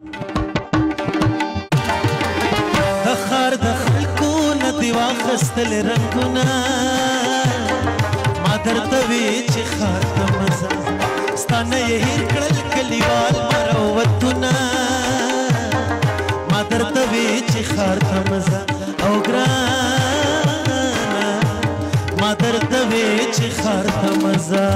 د ښار د خلکو نه دې واخیستل رنګونه ما درته وې چې ښار ته مزه ستا نه یې هېر کړل کلیوال مروتونه ما درته وې چې ښار ته مزه او ګرانه ما درته وې چې ښار ته مزه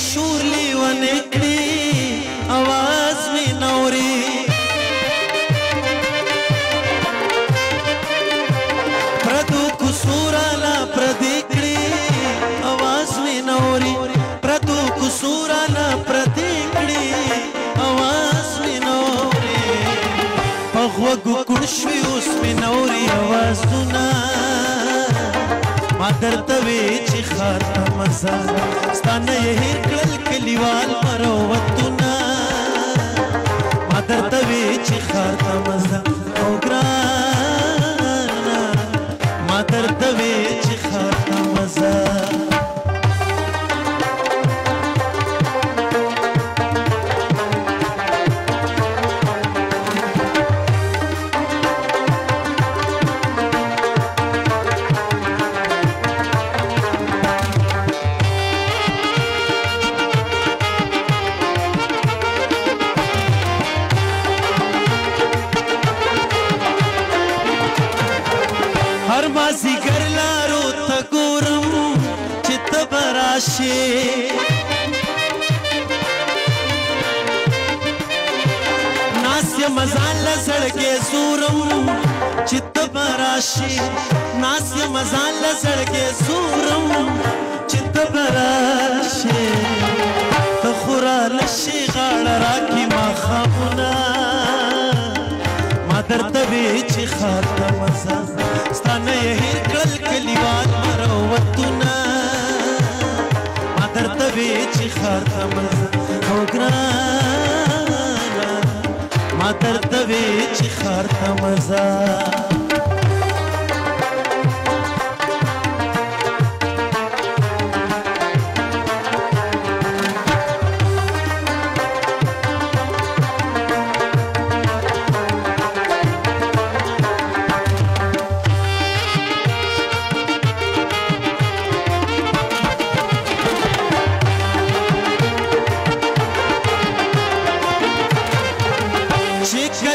شور لیوانې کړي आवाज مې نوري پردو کسورالا پردې کړي आवाज مې نوري پردو کسورالا پردې کړي आवाज مې نوري په غوږو کوڼ شوي اوس مې نوري आवाजونه ما درته وې چې ښار ته مزه ستا نه یې هېر کړل کلیوال مروتونه ما درته وې چې ښار ته مزه او ګرانه ما درته وې چې ښار ته مزه هر مازیګر لارو ته ګورم چې ته به راشې ناست یم ځان له زړګې زورم چې ته به راشې ناست یم ځان له زړګې زورم چې ته به راشې ته خو راله شې غاړه راکړي ماښامونه ما درته وې چې ښار ته مزه ستا نه یې هېر کړل کلیوال مروتونه ما درته وې چې ښار ته مزه او ګرانه ما درته وې چې ښار ته مزه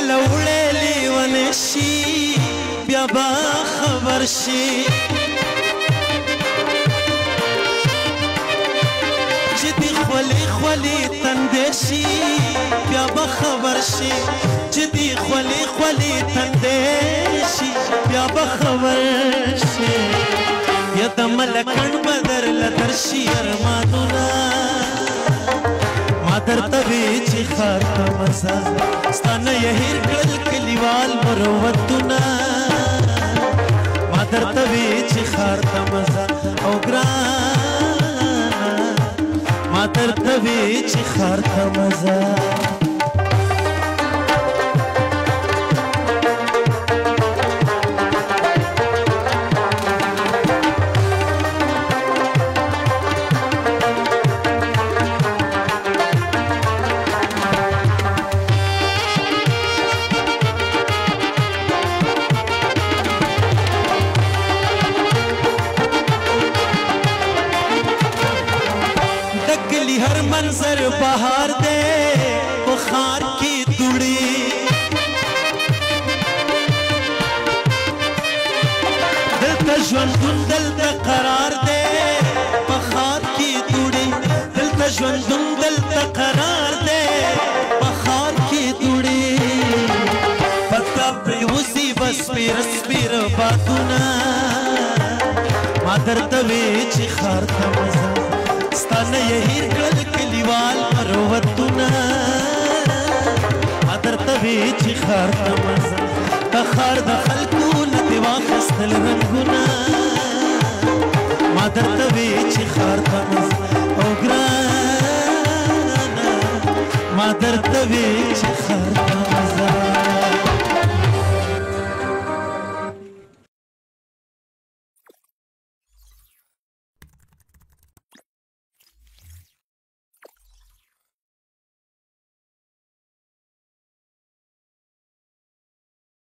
کله وړې لیونې شي بیا به خبر شي چې دې خولې خولې تندې شي بیا به خبر شي چې دې خولې خولې تندې شي بیا به خبر شي یا د ملکڼ به درله درشي ارمانونه ما درته وې چې ښار ته مزه ستا نه یې هېر کړل کلیوال مروتونه ما درته وې چې ښار ته مزه او ګرانه ما درته وې چې ښار ته مزه हर मंजर बहार दे बुखार की दुड़ी दिल का ژوندون दिल का करार दे बुखार की दुड़ी दिल का ژوندون दिल का करार दे बुखार की दुड़ी पता प्रिवसी बस स्पीर बातुना मादर तवे چې ښار ته مزه ستا نه یې هېر کړل کلیوال مروتونه ما درته وې چې ښار ته مزه تخار د خلکو نه دی واخیستل رنګونه ما درته وی